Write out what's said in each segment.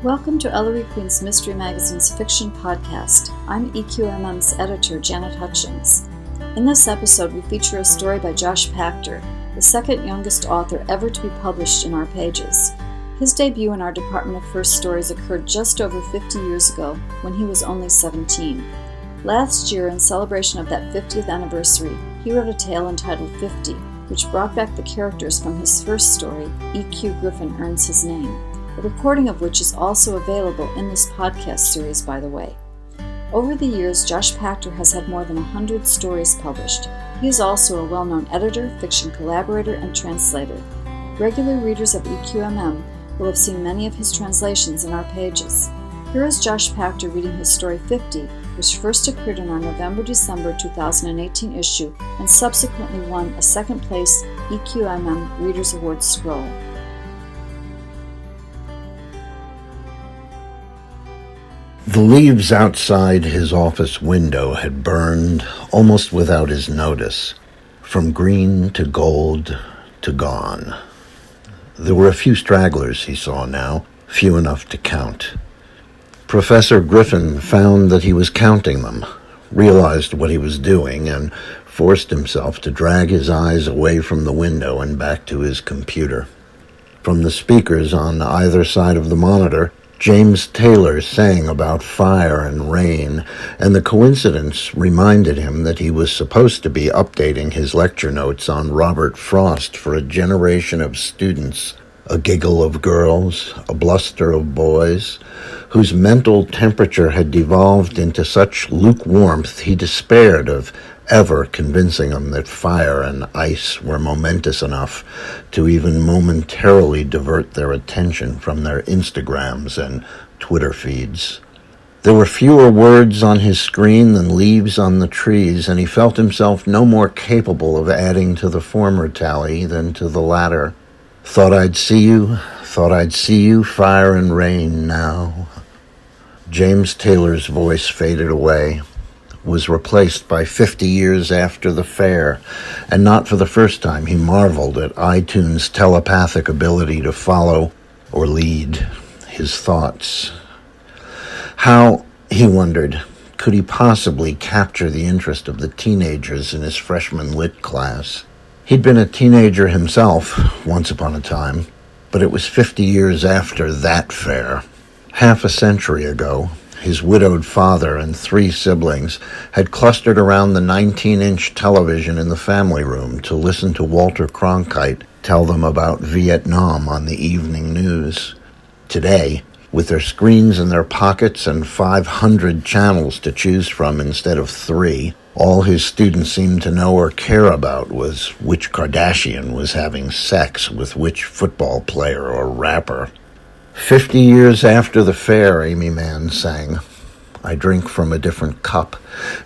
Welcome to Ellery Queen's Mystery Magazine's fiction podcast. I'm EQMM's editor, Janet Hutchins. In this episode, we feature a story by Josh Pachter, the second youngest author ever to be published in our pages. His debut in our Department of First Stories occurred just over 50 years ago, when he was only 17. Last year, in celebration of that 50th anniversary, he wrote a tale entitled 50, which brought back the characters from his first story, Griffen Earns His Name, a recording of which is also available in this podcast series, by the way. Over the years, Josh Pachter has had more than 100 stories published. He is also a well-known editor, fiction collaborator, and translator. Regular readers of EQMM will have seen many of his translations in our pages. Here is Josh Pachter reading his story 50, which first appeared in our November-December 2018 issue and subsequently won a second-place EQMM Readers Award scroll. The leaves outside his office window had burned almost without his notice, from green to gold to gone. There were a few stragglers he saw now, few enough to count. Professor Griffen found that he was counting them, realized what he was doing, and forced himself to drag his eyes away from the window and back to his computer. From the speakers on either side of the monitor, James Taylor sang about fire and rain, and the coincidence reminded him that he was supposed to be updating his lecture notes on Robert Frost for a generation of students, a giggle of girls, a bluster of boys, whose mental temperature had devolved into such lukewarmth he despaired of ever convincing them that fire and ice were momentous enough to even momentarily divert their attention from their Instagrams and Twitter feeds. There were fewer words on his screen than leaves on the trees, and he felt himself no more capable of adding to the former tally than to the latter. Thought I'd see you, fire and rain now. James Taylor's voice faded away, was replaced by 50 years after the fair, and not for the first time he marveled at iTunes' telepathic ability to follow or lead his thoughts. How, he wondered, could he possibly capture the interest of the teenagers in his freshman lit class? He'd been a teenager himself once upon a time, but it was 50 years after that fair. Half a century ago, his widowed father and 3 siblings had clustered around the 19-inch television in the family room to listen to Walter Cronkite tell them about Vietnam on the evening news. Today, with their screens in their pockets and 500 channels to choose from instead of 3, all his students seemed to know or care about was which Kardashian was having sex with which football player or rapper. 50 years after the fair, Amy Mann sang. I drink from a different cup,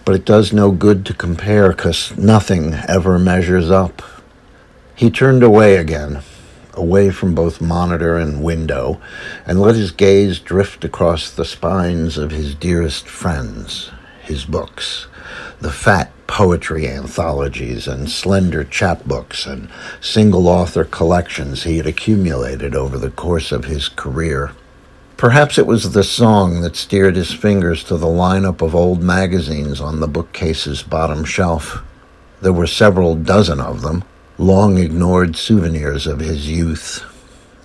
but it does no good to compare 'cause nothing ever measures up. He turned away again, away from both monitor and window, and let his gaze drift across the spines of his dearest friends, his books, the fat poetry anthologies and slender chapbooks and single-author collections he had accumulated over the course of his career. Perhaps it was the song that steered his fingers to the lineup of old magazines on the bookcase's bottom shelf. There were several dozen of them, long-ignored souvenirs of his youth.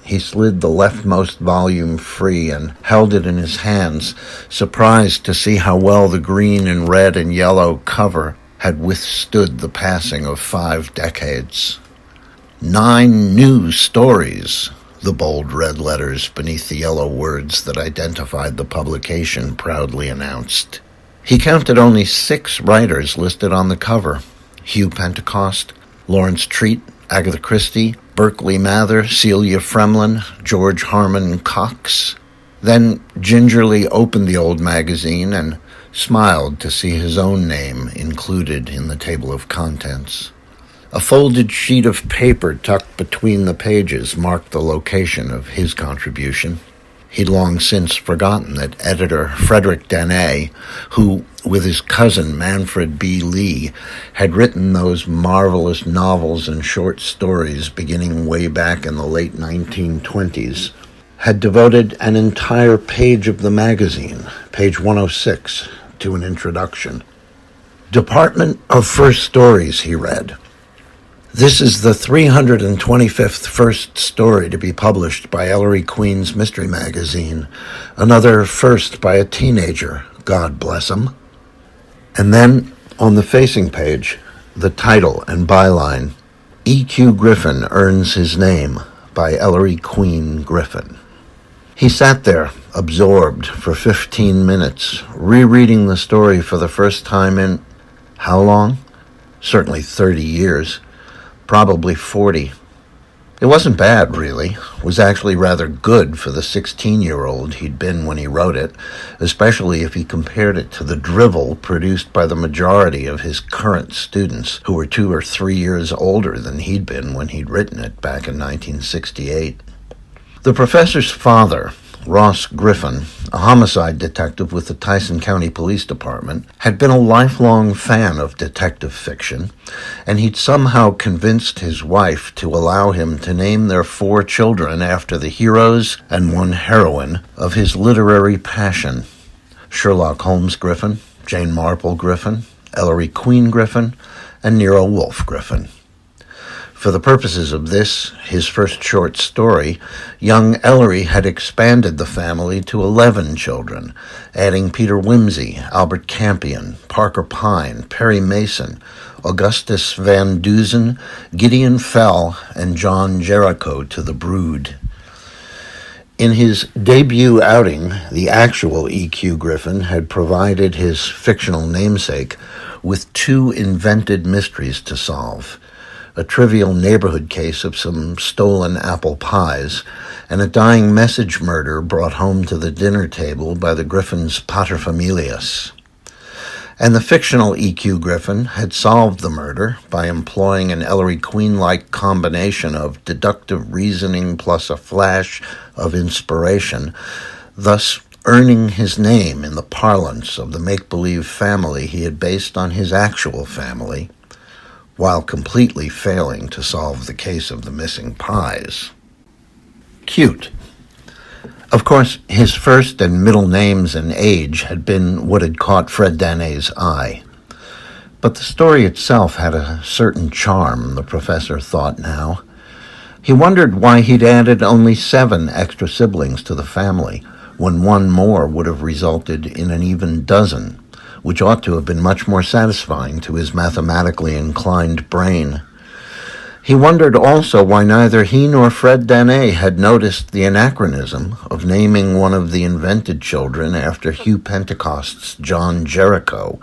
He slid the leftmost volume free and held it in his hands, surprised to see how well the green and red and yellow cover had withstood the passing of 5 decades. 9 new stories, the bold red letters beneath the yellow words that identified the publication proudly announced. He counted only 6 writers listed on the cover: Hugh Pentecost, Lawrence Treat, Agatha Christie, Berkeley Mather, Celia Fremlin, George Harmon Cox. Then gingerly opened the old magazine and smiled to see his own name included in the table of contents. A folded sheet of paper tucked between the pages marked the location of his contribution. He'd long since forgotten that editor Frederick Danae, who, with his cousin Manfred B. Lee, had written those marvelous novels and short stories beginning way back in the late 1920s, had devoted an entire page of the magazine, page 106, to an introduction. "Department of First Stories," he read. "This is the 325th first story to be published by Ellery Queen's mystery magazine. Another first by a teenager, God bless him." And then, on the facing page, the title and byline, "E.Q. Griffen Earns His Name," by Ellery Queen Griffen. He sat there, absorbed, for 15 minutes, rereading the story for the first time in, how long? Certainly 30 years. Probably 40. It wasn't bad, really. It was actually rather good for the 16-year-old he'd been when he wrote it, especially if he compared it to the drivel produced by the majority of his current students, who were 2 or 3 years older than he'd been when he'd written it back in 1968. The professor's father, Ross Griffen, a homicide detective with the Tyson County Police Department, had been a lifelong fan of detective fiction, and he'd somehow convinced his wife to allow him to name their 4 children after the heroes and one heroine of his literary passion: Sherlock Holmes Griffen, Jane Marple Griffen, Ellery Queen Griffen, and Nero Wolfe Griffen. For the purposes of this, his first short story, young Ellery had expanded the family to 11 children, adding Peter Wimsey, Albert Campion, Parker Pine, Perry Mason, Augustus Van Dusen, Gideon Fell, and John Jericho to the brood. In his debut outing, the actual E.Q. Griffen had provided his fictional namesake with 2 invented mysteries to solve: a trivial neighborhood case of some stolen apple pies, and a dying message murder brought home to the dinner table by the Griffins' paterfamilias. And the fictional E.Q. Griffen had solved the murder by employing an Ellery Queen-like combination of deductive reasoning plus a flash of inspiration, thus earning his name in the parlance of the make-believe family he had based on his actual family, while completely failing to solve the case of the missing pies. Cute. Of course, his first and middle names and age had been what had caught Fred Danet's eye. But the story itself had a certain charm, the professor thought now. He wondered why he'd added only 7 extra siblings to the family, when 1 more would have resulted in an even dozen, which ought to have been much more satisfying to his mathematically inclined brain. He wondered also why neither he nor Fred Danet had noticed the anachronism of naming one of the invented children after Hugh Pentecost's John Jericho,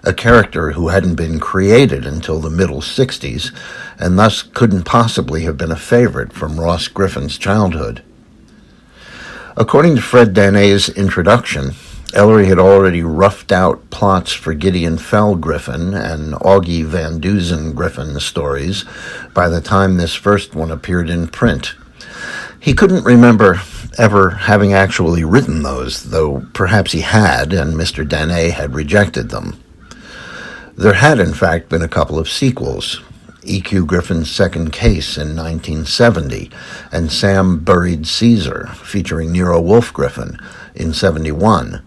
a character who hadn't been created until the middle 60s, and thus couldn't possibly have been a favorite from Ross Griffen's childhood. According to Fred Danet's introduction, Ellery had already roughed out plots for Gideon Fell Griffen and Augie Van Dusen Griffen stories by the time this first one appeared in print. He couldn't remember ever having actually written those, though perhaps he had, and Mr. Danet had rejected them. There had, in fact, been a couple of sequels: E.Q. Griffen's Second Case in 1970, and Sam Buried Caesar, featuring Nero Wolfe Griffen, in 71.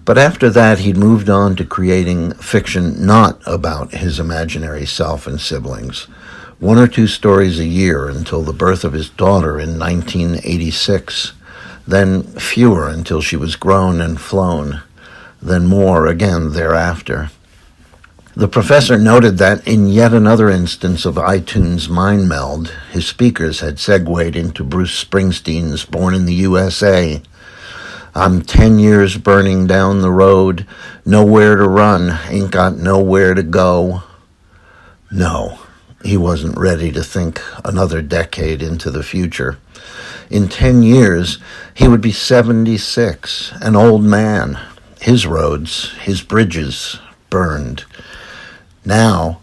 But after that, he'd moved on to creating fiction not about his imaginary self and siblings. 1 or 2 stories a year until the birth of his daughter in 1986, then fewer until she was grown and flown, then more again thereafter. The professor noted that in yet another instance of iTunes mind meld, his speakers had segued into Bruce Springsteen's Born in the USA. I'm 10 years burning down the road, nowhere to run, ain't got nowhere to go. No, he wasn't ready to think another decade into the future. In 10 years, he would be 76, an old man, his roads, his bridges, burned. Now,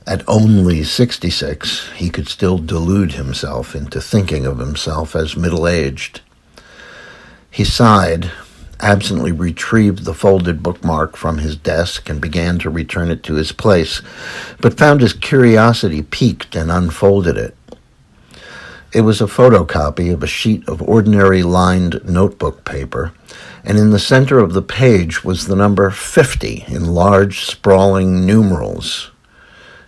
at only 66, he could still delude himself into thinking of himself as middle-aged. He sighed, absently retrieved the folded bookmark from his desk and began to return it to his place, but found his curiosity piqued and unfolded it. It was a photocopy of a sheet of ordinary lined notebook paper, and in the center of the page was the number 50 in large, sprawling numerals.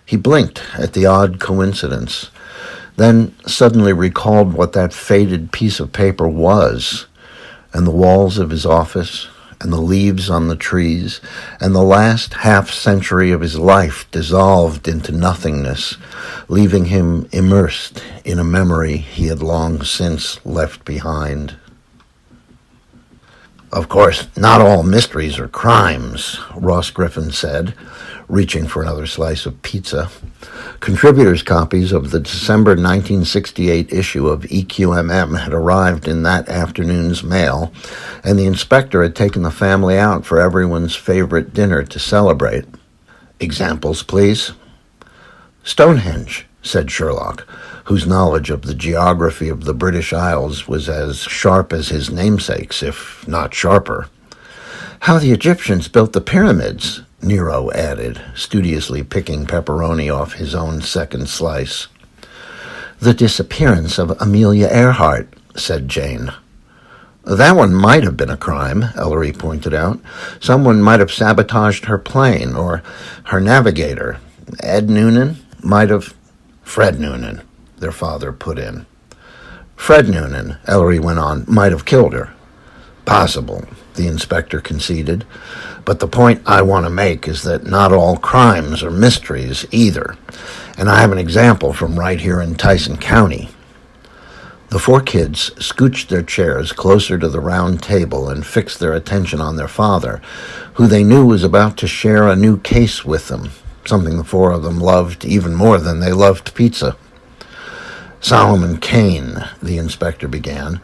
He blinked at the odd coincidence, then suddenly recalled what that faded piece of paper was, and the walls of his office, and the leaves on the trees, and the last half-century of his life dissolved into nothingness, leaving him immersed in a memory he had long since left behind. "Of course, not all mysteries are crimes," Ross Griffen said, reaching for another slice of pizza. Contributors' copies of the December 1968 issue of EQMM had arrived in that afternoon's mail, and the inspector had taken the family out for everyone's favorite dinner to celebrate. "Examples, please." "Stonehenge," said Sherlock, whose knowledge of the geography of the British Isles was as sharp as his namesake's, if not sharper. "How the Egyptians built the pyramids," Nero added, studiously picking pepperoni off his own second slice. "The disappearance of Amelia Earhart," said Jane. "That one might have been a crime," Ellery pointed out. "Someone might have sabotaged her plane, or her navigator. Ed Noonan might have—" "Fred Noonan," their father put in. "Fred Noonan," Ellery went on, "might have killed her." "Possible," the inspector conceded. "But the point I want to make is that not all crimes are mysteries either. And I have an example from right here in Tyson County." The four kids scooched their chairs closer to the round table and fixed their attention on their father, who they knew was about to share a new case with them, something the four of them loved even more than they loved pizza. "Solomon Kane," the inspector began,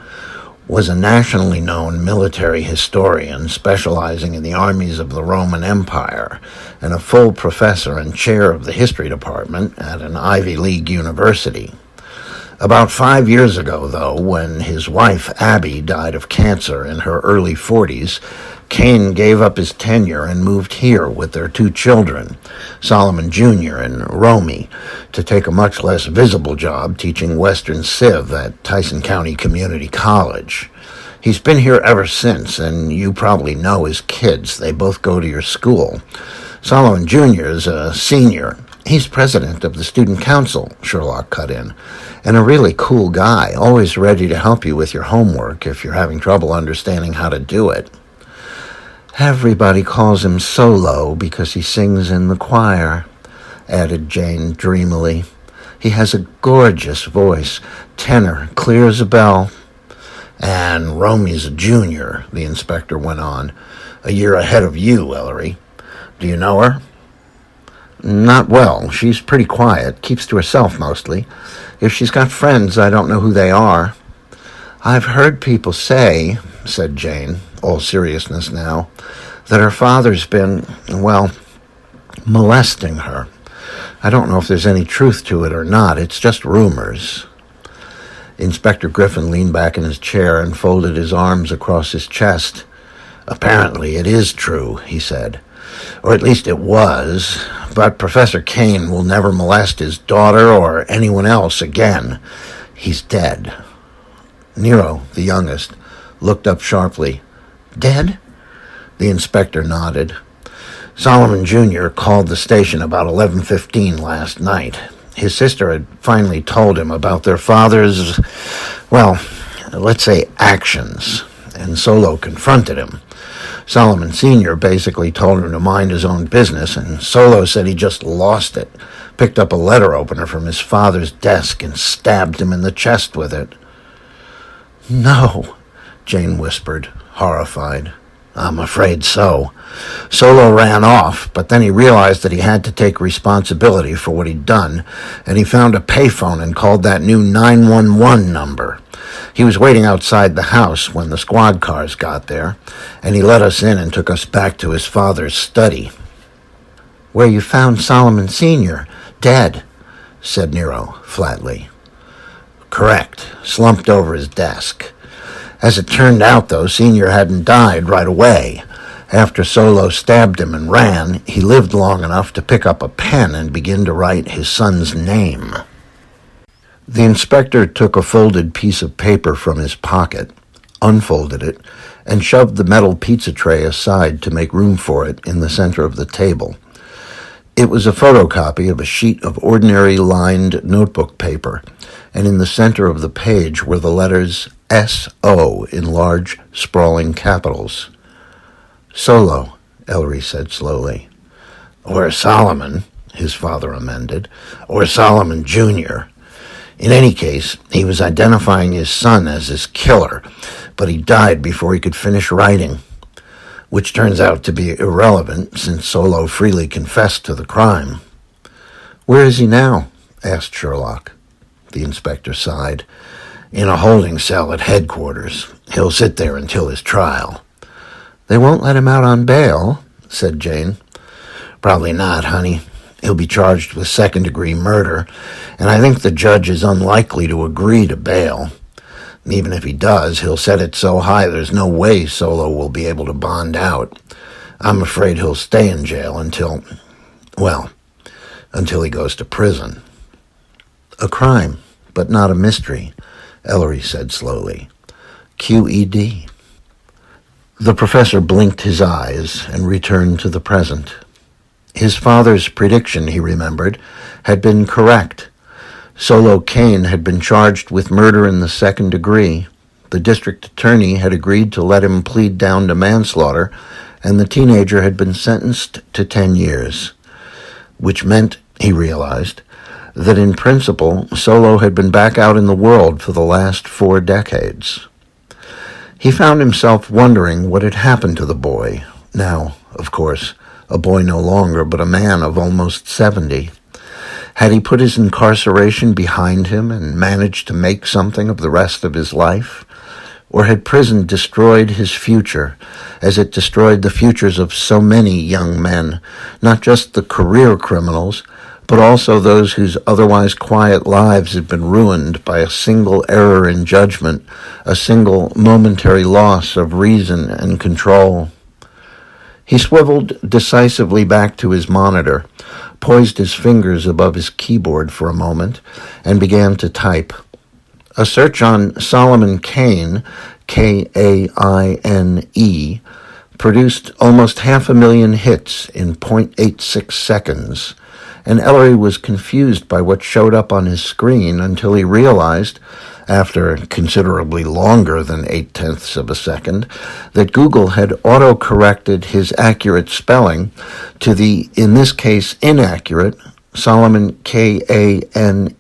"was a nationally known military historian specializing in the armies of the Roman Empire and a full professor and chair of the history department at an Ivy League university. About 5 years ago, though, when his wife Abby died of cancer in her early 40s, Kane gave up his tenure and moved here with their two children, Solomon Jr. and Romy, to take a much less visible job teaching Western Civ at Tyson County Community College. He's been here ever since, and you probably know his kids. They both go to your school. Solomon Jr. is a senior. He's president of the student council," Sherlock cut in, "and a really cool guy, always ready to help you with your homework if you're having trouble understanding how to do it." "Everybody calls him Solo because he sings in the choir," added Jane dreamily. "He has a gorgeous voice, tenor, clear as a bell." "And Romy's a junior," the inspector went on. "A year ahead of you, Ellery. Do you know her?" "Not well. She's pretty quiet, keeps to herself mostly. If she's got friends, I don't know who they are." "I've heard people say," said Jane, all seriousness now, "that her father's been, well, molesting her. I don't know if there's any truth to it or not. It's just rumors." Inspector Griffen leaned back in his chair and folded his arms across his chest. "Apparently it is true," he said. "Or at least it was. But Professor Kane will never molest his daughter or anyone else again. He's dead." Nero, the youngest, looked up sharply. "Dead?" The inspector nodded. "Solomon Jr. called the station about 11:15 last night. His sister had finally told him about their father's, well, let's say actions, and Solo confronted him. Solomon Sr. basically told him to mind his own business, and Solo said he just lost it, picked up a letter opener from his father's desk and stabbed him in the chest with it." "No," Jane whispered, horrified. "I'm afraid so. Solo ran off, but then he realized that he had to take responsibility for what he'd done, and he found a payphone and called that new 911 number. He was waiting outside the house when the squad cars got there, and he let us in and took us back to his father's study." "Where you found Solomon Sr., dead," said Nero flatly. "Correct, slumped over his desk. As it turned out, though, Senior hadn't died right away. After Solo stabbed him and ran, he lived long enough to pick up a pen and begin to write his son's name." The inspector took a folded piece of paper from his pocket, unfolded it, and shoved the metal pizza tray aside to make room for it in the center of the table. It was a photocopy of a sheet of ordinary lined notebook paper, and in the center of the page were the letters S.O. in large, sprawling capitals. "Solo," Ellery said slowly. "Or Solomon," his father amended, "or Solomon Jr. In any case, he was identifying his son as his killer, but he died before he could finish writing, which turns out to be irrelevant since Solo freely confessed to the crime." "Where is he now?" asked Sherlock. The inspector sighed. "In a holding cell at headquarters. He'll sit there until his trial." "They won't let him out on bail," said Jane. "Probably not, honey. He'll be charged with second-degree murder, and I think the judge is unlikely to agree to bail. Even if he does, he'll set it so high there's no way Solo will be able to bond out. I'm afraid he'll stay in jail until he goes to prison." "A crime, but not a mystery," Ellery said slowly. "QED." The professor blinked his eyes and returned to the present. His father's prediction, he remembered, had been correct. Solo Kane had been charged with murder in the second degree. The district attorney had agreed to let him plead down to manslaughter, and the teenager had been sentenced to 10 years. Which meant, he realized, that in principle, Solo had been back out in the world for the last 4 decades. He found himself wondering what had happened to the boy, now, of course, a boy no longer, but a man of almost 70. Had he put his incarceration behind him and managed to make something of the rest of his life? Or had prison destroyed his future, as it destroyed the futures of so many young men, not just the career criminals, but also those whose otherwise quiet lives had been ruined by a single error in judgment, a single momentary loss of reason and control? He swiveled decisively back to his monitor, poised his fingers above his keyboard for a moment, and began to type. A search on Solomon Kane, Kaine, produced almost 500,000 hits in 0.86 seconds, and Ellery was confused by what showed up on his screen until he realized, after considerably longer than 0.8 of a second, that Google had auto-corrected his accurate spelling to the, in this case, inaccurate Solomon Kane,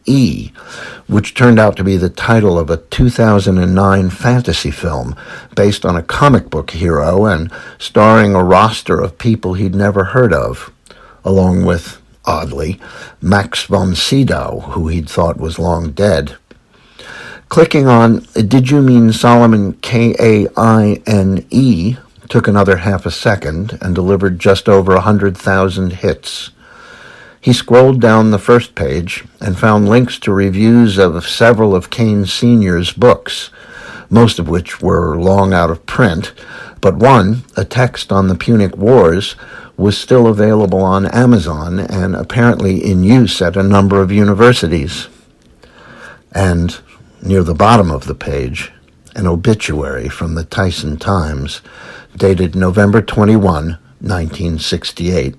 which turned out to be the title of a 2009 fantasy film based on a comic book hero and starring a roster of people he'd never heard of, along with, oddly, Max von Sydow, who he'd thought was long dead. Clicking on, "Did you mean Solomon Kaine?" took another half a second and delivered just over 100,000 hits. He scrolled down the first page and found links to reviews of several of Kane Sr.'s books, most of which were long out of print, but one, a text on the Punic Wars, was still available on Amazon and apparently in use at a number of universities. And near the bottom of the page, an obituary from the Tyson Times, dated November 21, 1968.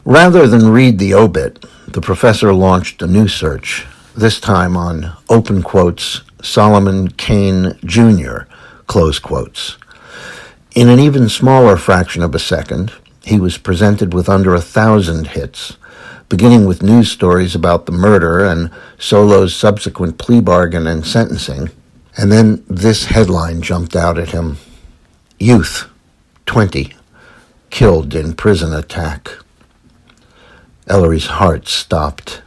Rather than read the obit, the professor launched a new search, this time on, open quotes, Solomon Kane Jr., close quotes. In an even smaller fraction of a second, he was presented with under 1,000 hits, beginning with news stories about the murder and Solo's subsequent plea bargain and sentencing, and then this headline jumped out at him. Youth, 20, killed in prison attack. Ellery's heart stopped.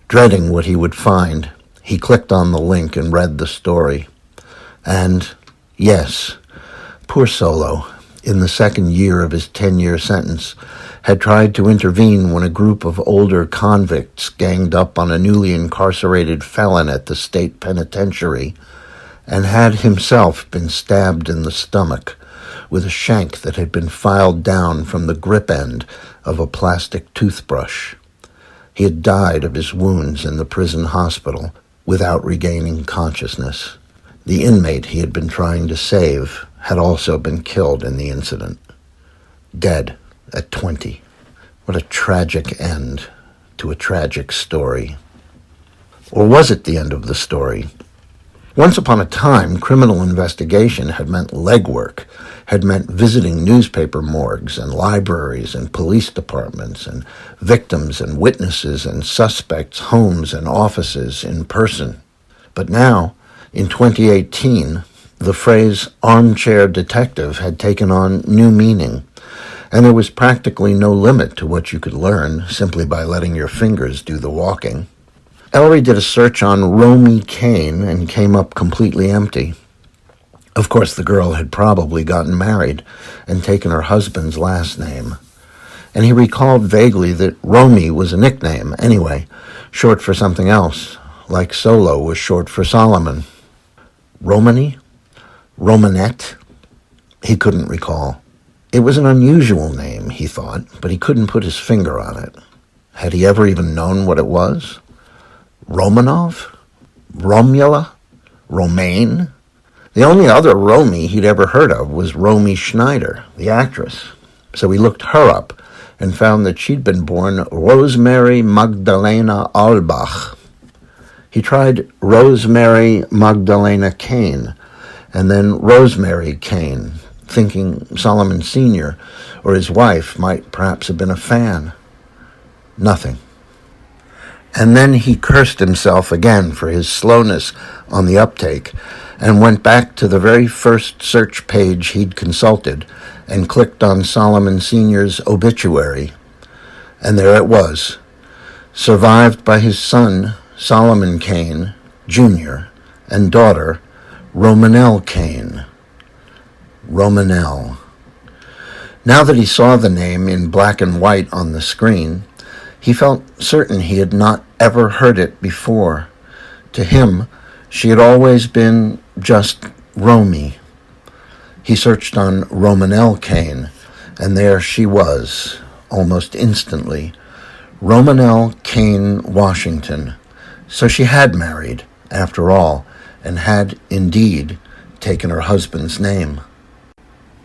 Dreading what he would find, he clicked on the link and read the story. And, yes, poor Solo, in the second year of his 10-year sentence, had tried to intervene when a group of older convicts ganged up on a newly incarcerated felon at the state penitentiary, and had himself been stabbed in the stomach with a shank that had been filed down from the grip end of a plastic toothbrush. He had died of his wounds in the prison hospital, without regaining consciousness. The inmate he had been trying to save had also been killed in the incident. Dead at 20. What a tragic end to a tragic story. Or was it the end of the story? Once upon a time, criminal investigation had meant legwork, had meant visiting newspaper morgues and libraries and police departments and victims and witnesses and suspects' homes and offices in person. But now, in 2018, the phrase armchair detective had taken on new meaning, and there was practically no limit to what you could learn simply by letting your fingers do the walking. Ellery did a search on Romy Kane and came up completely empty. Of course, the girl had probably gotten married and taken her husband's last name. And he recalled vaguely that Romy was a nickname, anyway, short for something else, like Solo was short for Solomon. Romany? Romanette? He couldn't recall. It was an unusual name, he thought, but he couldn't put his finger on it. Had he ever even known what it was? Romanov? Romula? Romaine? The only other Romy he'd ever heard of was Romy Schneider, the actress. So he looked her up and found that she'd been born Rosemary Magdalena Albach. He tried Rosemary Magdalena Kane, and then Rosemary Kane, thinking Solomon Sr. or his wife might perhaps have been a fan. Nothing. And then he cursed himself again for his slowness on the uptake and went back to the very first search page he'd consulted and clicked on Solomon Sr.'s obituary. And there it was, survived by his son, Solomon Kane, Jr., and daughter, Romanelle Kane. Romanelle. Now that he saw the name in black and white on the screen, he felt certain he had not ever heard it before. To him, she had always been just Romy. He searched on Romanelle Kane, and there she was, almost instantly. Romanelle Kane Washington. So she had married, after all, and had, indeed, taken her husband's name.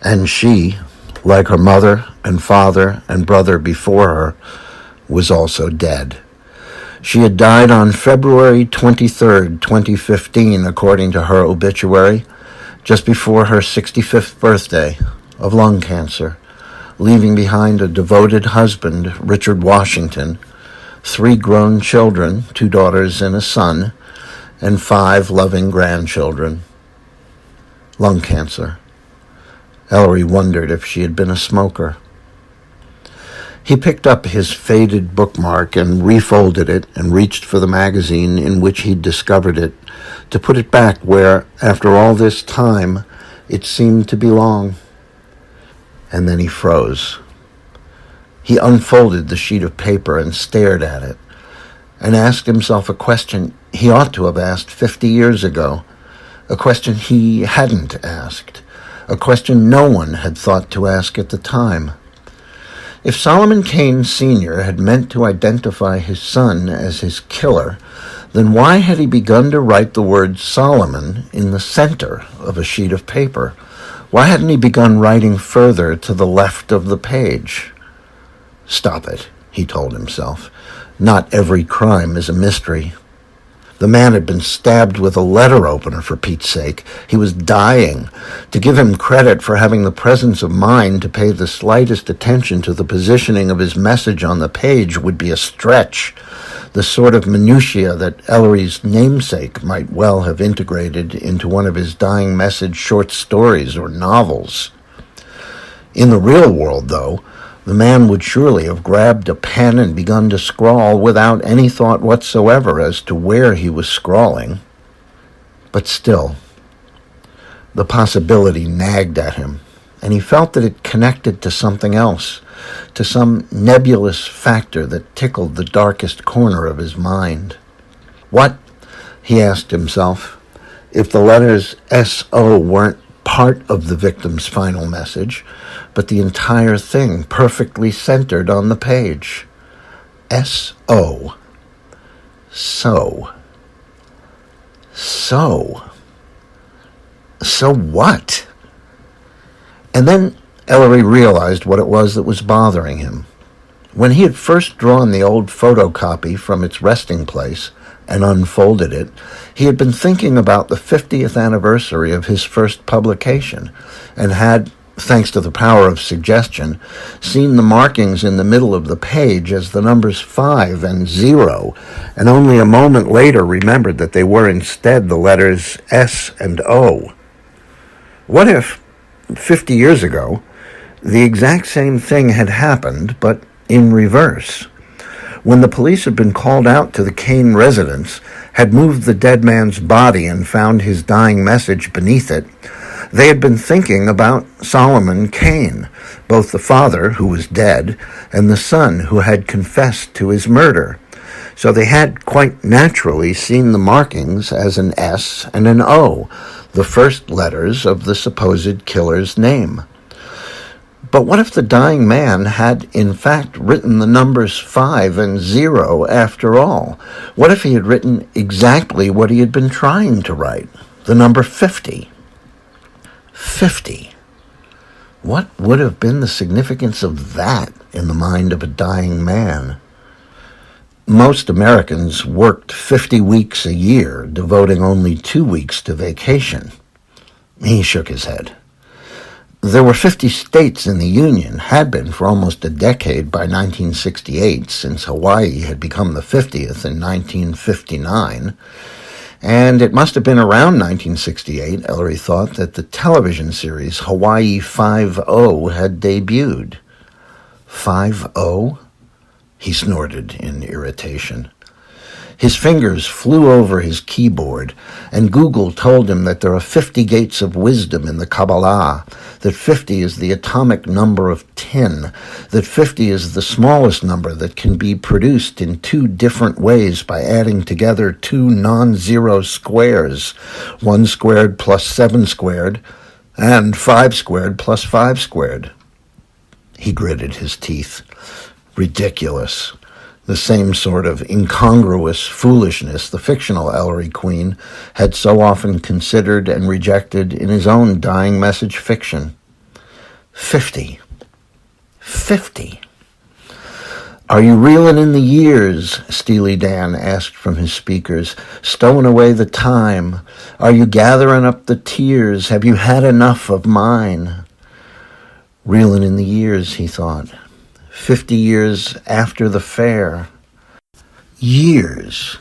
And she, like her mother and father and brother before her, was also dead. She had died on February 23rd, 2015, according to her obituary, just before her 65th birthday, of lung cancer, leaving behind a devoted husband, Richard Washington, 3 grown children, 2 daughters and a son, and 5 loving grandchildren. Lung cancer. Ellery wondered if she had been a smoker. He picked up his faded bookmark and refolded it and reached for the magazine in which he'd discovered it, to put it back where, after all this time, it seemed to belong. And then he froze. He unfolded the sheet of paper and stared at it, and asked himself a question he ought to have asked 50 years ago, a question he hadn't asked, a question no one had thought to ask at the time. If Solomon Kane Sr. had meant to identify his son as his killer, then why had he begun to write the word Solomon in the center of a sheet of paper? Why hadn't he begun writing further to the left of the page? Stop it, he told himself. Not every crime is a mystery. The man had been stabbed with a letter opener, for Pete's sake. He was dying. To give him credit for having the presence of mind to pay the slightest attention to the positioning of his message on the page would be a stretch, the sort of minutiae that Ellery's namesake might well have integrated into one of his dying message short stories or novels. In the real world, though, the man would surely have grabbed a pen and begun to scrawl without any thought whatsoever as to where he was scrawling. But still, the possibility nagged at him, and he felt that it connected to something else, to some nebulous factor that tickled the darkest corner of his mind. What, he asked himself, if the letters S.O. weren't part of the victim's final message, but the entire thing perfectly centered on the page? S.O. So. So what? And then Ellery realized what it was that was bothering him. When he had first drawn the old photocopy from its resting place and unfolded it, he had been thinking about the 50th anniversary of his first publication and had, thanks to the power of suggestion, seen the markings in the middle of the page as the numbers 5 and 0, and only a moment later remembered that they were instead the letters S and O. What if, 50 years ago, the exact same thing had happened, but in reverse? When the police had been called out to the Kane residence, had moved the dead man's body and found his dying message beneath it, they had been thinking about Solomon Kane, both the father, who was dead, and the son, who had confessed to his murder. So they had quite naturally seen the markings as an S and an O, the first letters of the supposed killer's name. But what if the dying man had in fact written the numbers 5 and 0 after all? What if he had written exactly what he had been trying to write, the number 50? 50. What would have been the significance of that in the mind of a dying man? Most Americans worked 50 weeks a year, devoting only 2 weeks to vacation. He shook his head. There were 50 states in the Union, had been for almost a decade by 1968, since Hawaii had become the 50th in 1959, and it must have been around 1968, Ellery thought, that the television series Hawaii 5-0 had debuted. 5-0? He snorted in irritation. His fingers flew over his keyboard, and Google told him that there are 50 gates of wisdom in the Kabbalah, that 50 is the atomic number of 10, that 50 is the smallest number that can be produced in 2 different ways by adding together 2 non-zero squares, 1 squared plus 7 squared, and 5 squared plus 5 squared. He gritted his teeth. Ridiculous. The same sort of incongruous foolishness the fictional Ellery Queen had so often considered and rejected in his own dying message fiction. 50. 50. "Are you reelin' in the years?" Steely Dan asked from his speakers. "Stowing away the time? Are you gathering up the tears? Have you had enough of mine?" Reelin' in the years, he thought. 50 years after the fair. Years.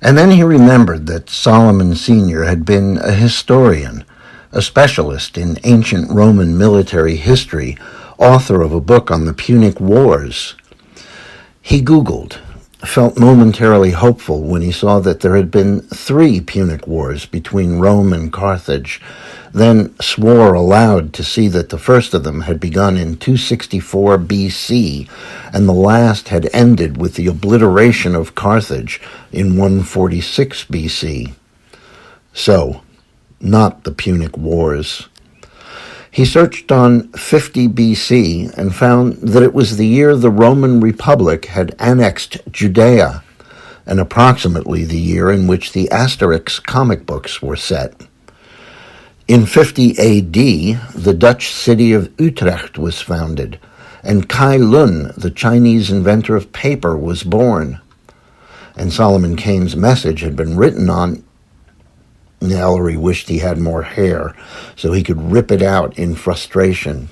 And then he remembered that Solomon Sr. had been a historian, a specialist in ancient Roman military history, author of a book on the Punic Wars. He Googled, felt momentarily hopeful when he saw that there had been 3 Punic Wars between Rome and Carthage, then swore aloud to see that the first of them had begun in 264 B.C., and the last had ended with the obliteration of Carthage in 146 B.C. So, not the Punic Wars. He searched on 50 B.C. and found that it was the year the Roman Republic had annexed Judea, and approximately the year in which the Asterix comic books were set. In 50 A.D., the Dutch city of Utrecht was founded, and Kai Lun, the Chinese inventor of paper, was born. And Solomon Kane's message had been written on... Ellery wished he had more hair, so he could rip it out in frustration.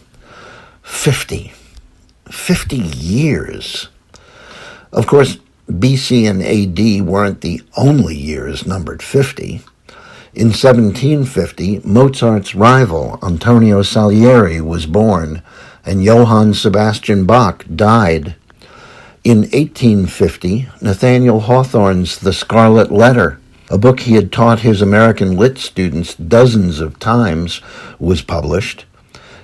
50. 50 years. Of course, B.C. and A.D. weren't the only years numbered 50. In 1750, Mozart's rival, Antonio Salieri, was born, and Johann Sebastian Bach died. In 1850, Nathaniel Hawthorne's The Scarlet Letter, a book he had taught his American Lit students dozens of times, was published.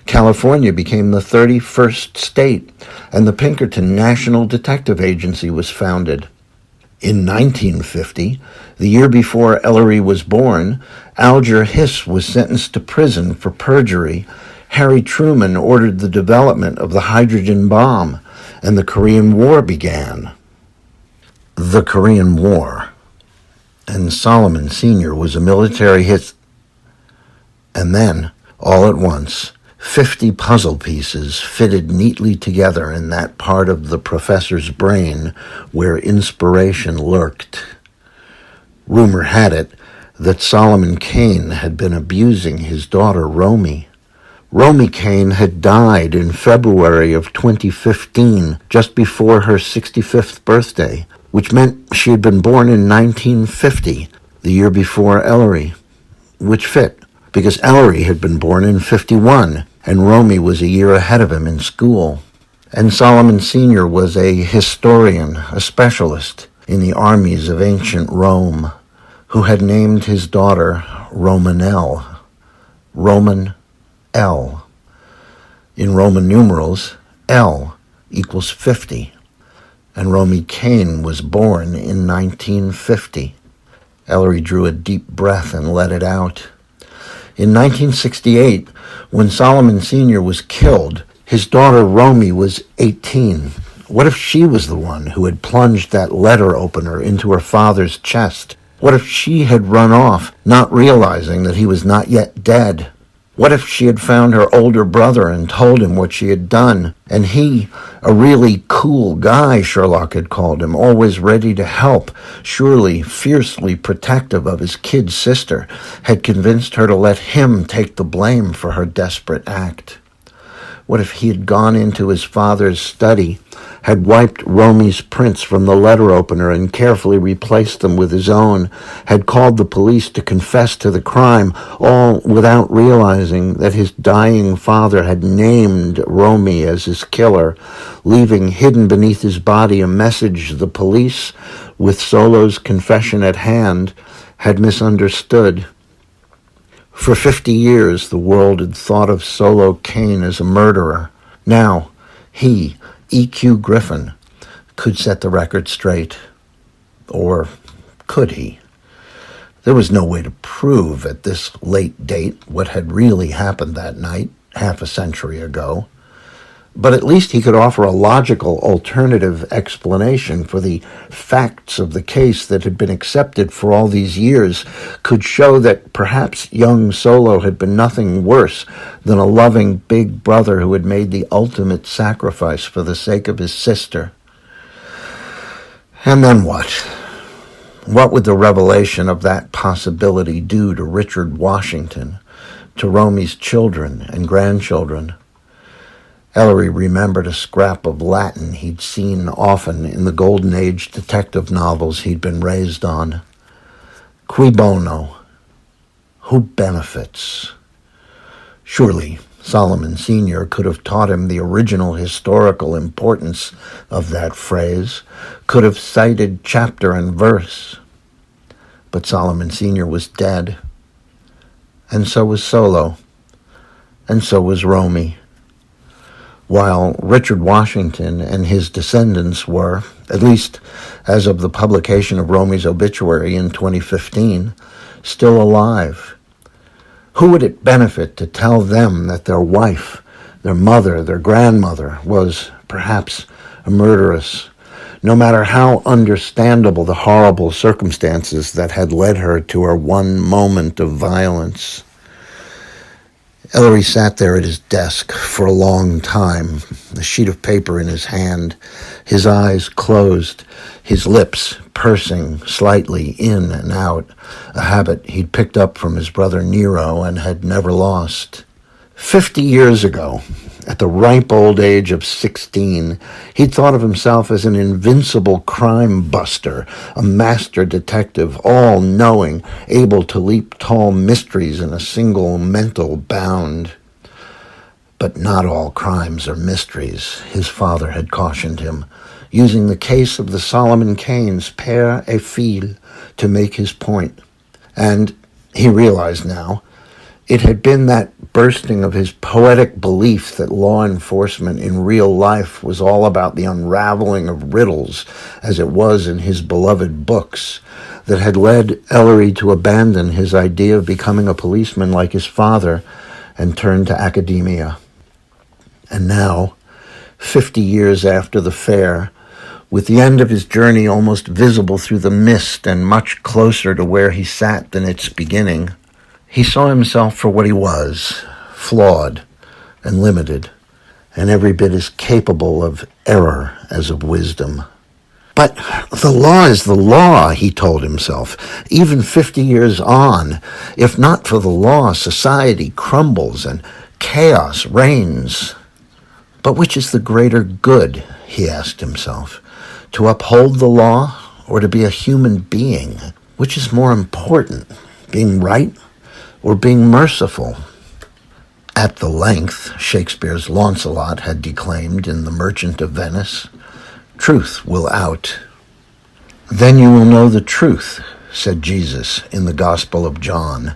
California became the 31st state, and the Pinkerton National Detective Agency was founded. In 1950, the year before Ellery was born, Alger Hiss was sentenced to prison for perjury. Harry Truman ordered the development of the hydrogen bomb, and the Korean War began. The Korean War. and Solomon Sr. was a military hit. And then, all at once, 50 puzzle pieces fitted neatly together in that part of the professor's brain where inspiration lurked. Rumor had it that Solomon Kane had been abusing his daughter Romy. Romy Kane had died in February of 2015, just before her 65th birthday, which meant she had been born in 1950, the year before Ellery, which fit, because Ellery had been born in 51, and Romy was a year ahead of him in school. And Solomon Sr. was a historian, a specialist in the armies of ancient Rome, who had named his daughter Romanelle, Roman L. In Roman numerals, L equals 50, and Romy Kane was born in 1950. Ellery drew a deep breath and let it out. In 1968, when Solomon Sr. was killed, his daughter Romy was 18. What if she was the one who had plunged that letter opener into her father's chest? What if she had run off, not realizing that he was not yet dead? What if she had found her older brother and told him what she had done, and he, a really cool guy, Sherlock had called him, always ready to help, surely fiercely protective of his kid sister, had convinced her to let him take the blame for her desperate act? What if he had gone into his father's study, had wiped Romy's prints from the letter opener and carefully replaced them with his own, had called the police to confess to the crime, all without realizing that his dying father had named Romy as his killer, leaving hidden beneath his body a message the police, with Solo's confession at hand, had misunderstood. For 50 years, the world had thought of Solo Kane as a murderer. Now, he, E.Q. Griffen, could set the record straight. Or could he? There was no way to prove at this late date what had really happened that night, half a century ago. But at least he could offer a logical alternative explanation for the facts of the case that had been accepted for all these years, could show that perhaps young Solo had been nothing worse than a loving big brother who had made the ultimate sacrifice for the sake of his sister. And then what? What would the revelation of that possibility do to Richard Washington, to Romy's children and grandchildren? Ellery remembered a scrap of Latin he'd seen often in the Golden Age detective novels he'd been raised on. Cui bono? Who benefits? Surely Solomon Sr. could have taught him the original historical importance of that phrase, could have cited chapter and verse. But Solomon Sr. was dead, and so was Solo, and so was Romy. While Richard Washington and his descendants were, at least as of the publication of Romy's obituary in 2015, still alive. Who would it benefit to tell them that their wife, their mother, their grandmother was perhaps a murderess, no matter how understandable the horrible circumstances that had led her to her one moment of violence? Ellery sat there at his desk for a long time, a sheet of paper in his hand, his eyes closed, his lips pursing slightly in and out, a habit he'd picked up from his brother Nero and had never lost. 50 years ago, at the ripe old age of 16, he'd thought of himself as an invincible crime buster, a master detective, all-knowing, able to leap tall mysteries in a single mental bound. But not all crimes are mysteries, his father had cautioned him, using the case of the Solomon Kanes père et fille to make his point. And he realized now, it had been that bursting of his poetic belief that law enforcement in real life was all about the unraveling of riddles, as it was in his beloved books, that had led Ellery to abandon his idea of becoming a policeman like his father and turn to academia. And now, 50 years after the fair, With the end of his journey almost visible through the mist and much closer to where he sat than its beginning, he saw himself for what he was, flawed and limited, and every bit as capable of error as of wisdom. But the law is the law, he told himself. Even 50 years on, if not for the law, society crumbles and chaos reigns. But which is the greater good, he asked himself, to uphold the law or to be a human being? Which is more important, being right or being merciful? At the length, Shakespeare's Launcelot had declaimed in The Merchant of Venice, "Truth will out." "Then you will know the truth," said Jesus in the Gospel of John,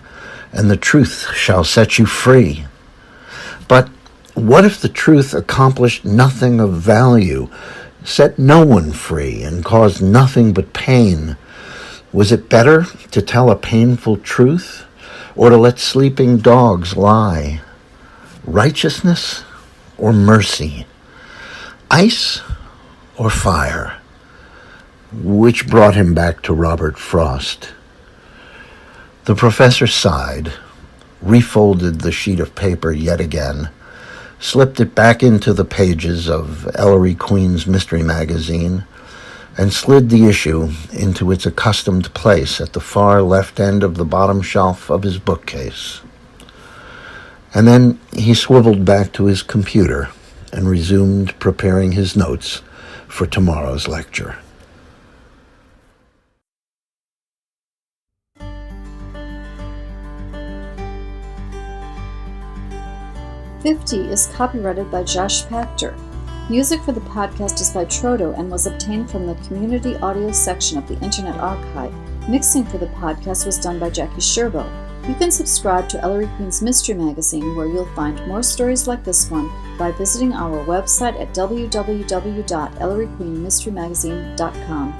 "and the truth shall set you free." But what if the truth accomplished nothing of value, set no one free, and caused nothing but pain? Was it better to tell a painful truth, or to let sleeping dogs lie? Righteousness or mercy? Ice or fire? Which brought him back to Robert Frost. The professor sighed, refolded the sheet of paper yet again, slipped it back into the pages of Ellery Queen's Mystery Magazine, and slid the issue into its accustomed place at the far left end of the bottom shelf of his bookcase. And then he swiveled back to his computer and resumed preparing his notes for tomorrow's lecture. "50" is copyrighted by Josh Pachter. Music for the podcast is by Trodo and was obtained from the community audio section of the Internet Archive. Mixing for the podcast was done by Jackie Sherbo. You can subscribe to Ellery Queen's Mystery Magazine, where you'll find more stories like this one by visiting our website at www.elleryqueenmysterymagazine.com.